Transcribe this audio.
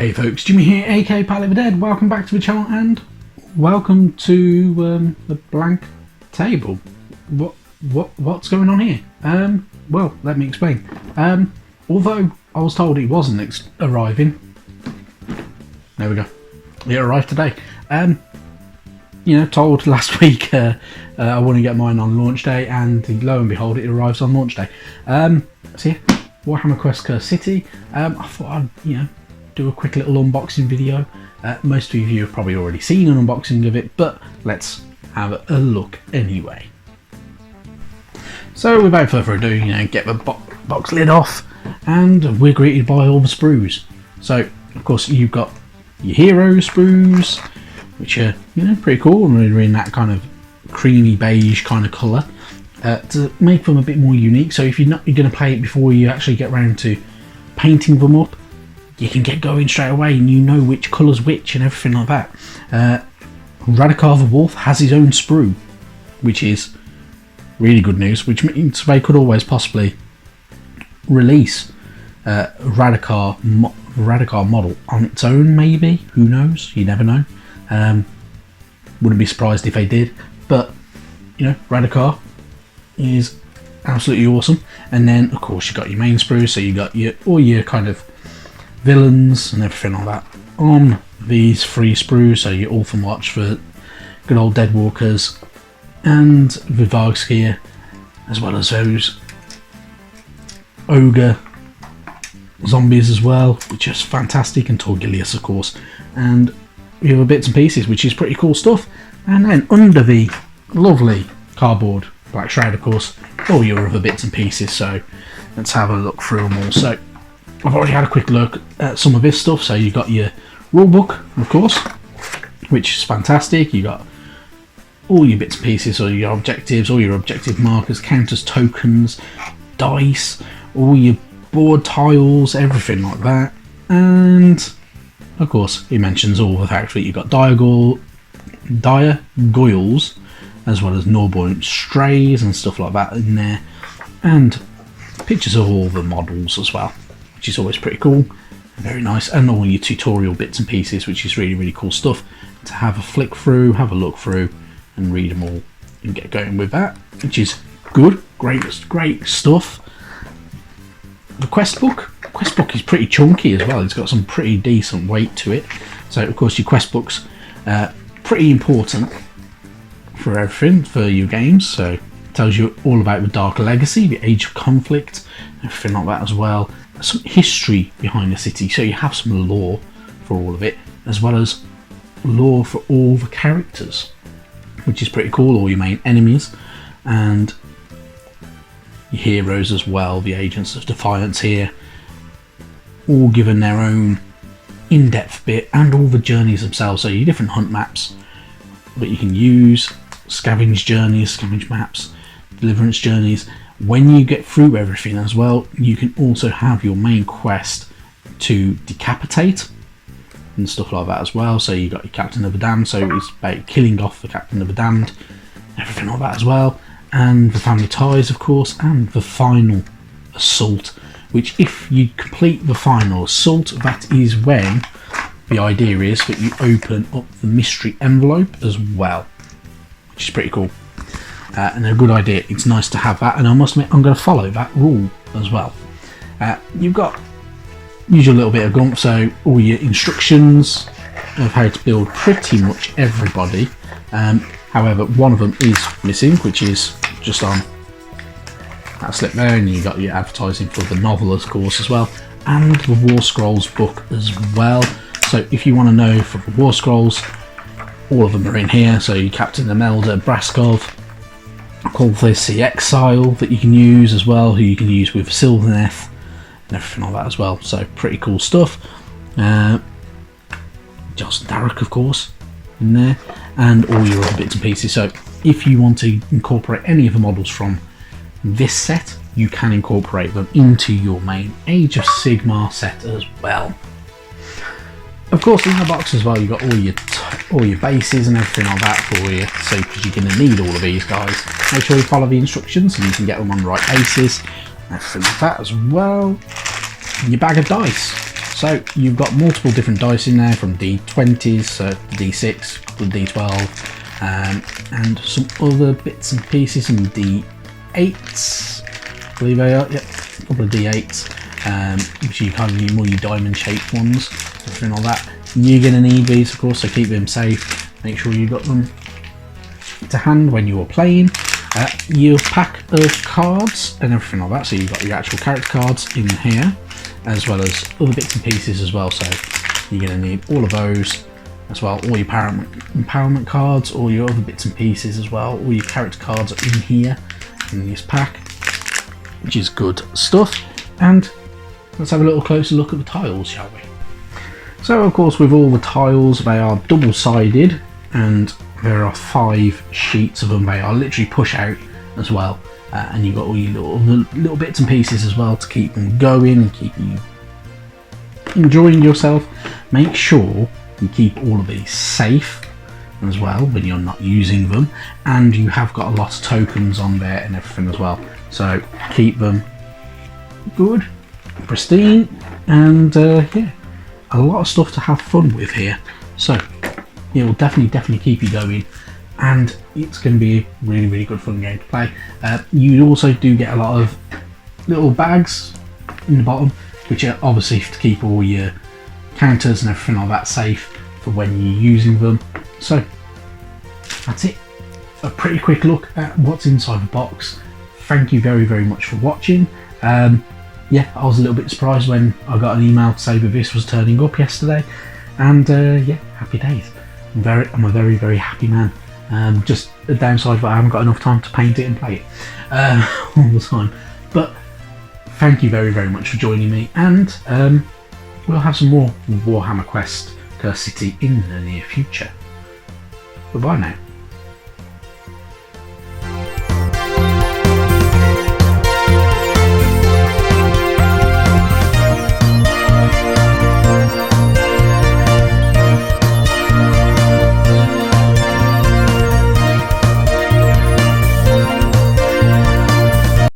Hey folks, Jimmy here, aka Pal of the Dead. Welcome back to the channel and welcome to the blank table. What's going on here? Well, let me explain. Although I was told it wasn't arriving, there we go. It arrived today. Told last week I want to get mine on launch day, and lo and behold, it arrives on launch day. So yeah, Warhammer Quest Curse City. I thought I'd do a quick little unboxing video. Most of you have probably already seen an unboxing of it, but let's have a look anyway. So without further ado, get the box lid off, and we're greeted by all the sprues. So of course you've got your hero sprues, which are pretty cool, and they're in that kind of creamy beige kind of colour to make them a bit more unique. So if you're going to play it before you actually get round to painting them up, you can get going straight away and you know which colour's which and everything like that. Radakar the Wolf has his own sprue, which is really good news, which means they could always possibly release Radakar model on its own, maybe. Who knows? You never know. Wouldn't be surprised if they did, but Radakar is absolutely awesome. And then of course you've got your main sprue, so you got all your kind of villains and everything like that on these three sprues. So your Orphan Watch for good old Deadwalkers, and the Vargskier, as well as those ogre zombies as well, which is fantastic, and Torgilius of course, and the other bits and pieces, which is pretty cool stuff. And then under the lovely cardboard Black Shroud, of course, all your other bits and pieces. So let's have a look through them all. So I've already had a quick look at some of this stuff. So you've got your rulebook, of course, which is fantastic. You got all your bits and pieces, all your objectives, all your objective markers, counters, tokens, dice, all your board tiles, everything like that. And of course, it mentions all the fact that you've got dire goyles, as well as Norborn strays and stuff like that in there, and pictures of all the models as well, which is always pretty cool, very nice, and all your tutorial bits and pieces, which is really, really cool stuff to have a flick through, have a look through, and read them all and get going with that, which is good, great stuff. The quest book is pretty chunky as well. It's got some pretty decent weight to it. So of course your quest book's pretty important for everything for your games. So it tells you all about the Dark Legacy, the Age of Conflict, everything like that as well. Some history behind the city, so you have some lore for all of it, as well as lore for all the characters, which is pretty cool. All your main enemies and your heroes as well, the Agents of Defiance here, all given their own in-depth bit, and all the journeys themselves. So your different hunt maps that you can use, scavenge maps, deliverance journeys. When you get through everything as well, you can also have your main quest to decapitate and stuff like that as well. So you got your Captain of the Damned, so it's about killing off the Captain of the Damned, everything like that as well, and the Family Ties of course, and the final assault, which if you complete the final assault, that is when the idea is that you open up the mystery envelope as well, which is pretty cool. And a good idea. It's nice to have that, and I must admit I'm going to follow that rule as well. You've got usually a little bit of gump, so all your instructions of how to build pretty much everybody. However, one of them is missing, which is just on that slip there, and you got your advertising for the novel of course as well, and the War Scrolls book as well. So if you want to know for the War Scrolls, all of them are in here. So your Captain Imelda Braskov, Colthus the Exile that you can use as well, who you can use with Sylvaneth and everything like that as well. So pretty cool stuff. Jocelyn Darrock of course in there, and all your other bits and pieces. So if you want to incorporate any of the models from this set, you can incorporate them into your main Age of Sigmar set as well. Of course, in the box as well, you've got all your bases and everything like that for you. So, because you're going to need all of these guys, make sure you follow the instructions and you can get them on the right bases. Everything like that as well. Your bag of dice. So you've got multiple different dice in there, from D20s, so D6, the D12, and some other bits and pieces, some D8s, I believe they are, yep, a couple of D8s, which you kind of need more your diamond shaped ones, everything like that. You're going to need these, of course, so keep them safe. Make sure you got them to hand when you're playing. Your pack of cards and everything like that, so you've got your actual character cards in here, as well as other bits and pieces as well, so you're going to need all of those as well, all your empowerment cards, all your other bits and pieces as well, all your character cards are in here in this pack, which is good stuff. And let's have a little closer look at the tiles, shall we? So of course, with all the tiles, they are double-sided, and there are 5 sheets of them. They are literally push out as well, and you've got all your little bits and pieces as well to keep them going and keep you enjoying yourself. Make sure you keep all of these safe as well when you're not using them, and you have got a lot of tokens on there and everything as well, so keep them good, pristine, and yeah, a lot of stuff to have fun with here. So it will definitely keep you going, and it's going to be a really good fun game to play. You also do get a lot of little bags in the bottom, which are obviously to keep all your counters and everything like that safe for when you're using them. So that's it, a pretty quick look at what's inside the box. Thank you very much for watching. Yeah, I was a little bit surprised when I got an email to say that this was turning up yesterday, and yeah, happy days. I'm a very happy man. Just the downside that I haven't got enough time to paint it and play it all the time. But thank you very much for joining me, and we'll have some more Warhammer Quest Cursed City in the near future. Goodbye now.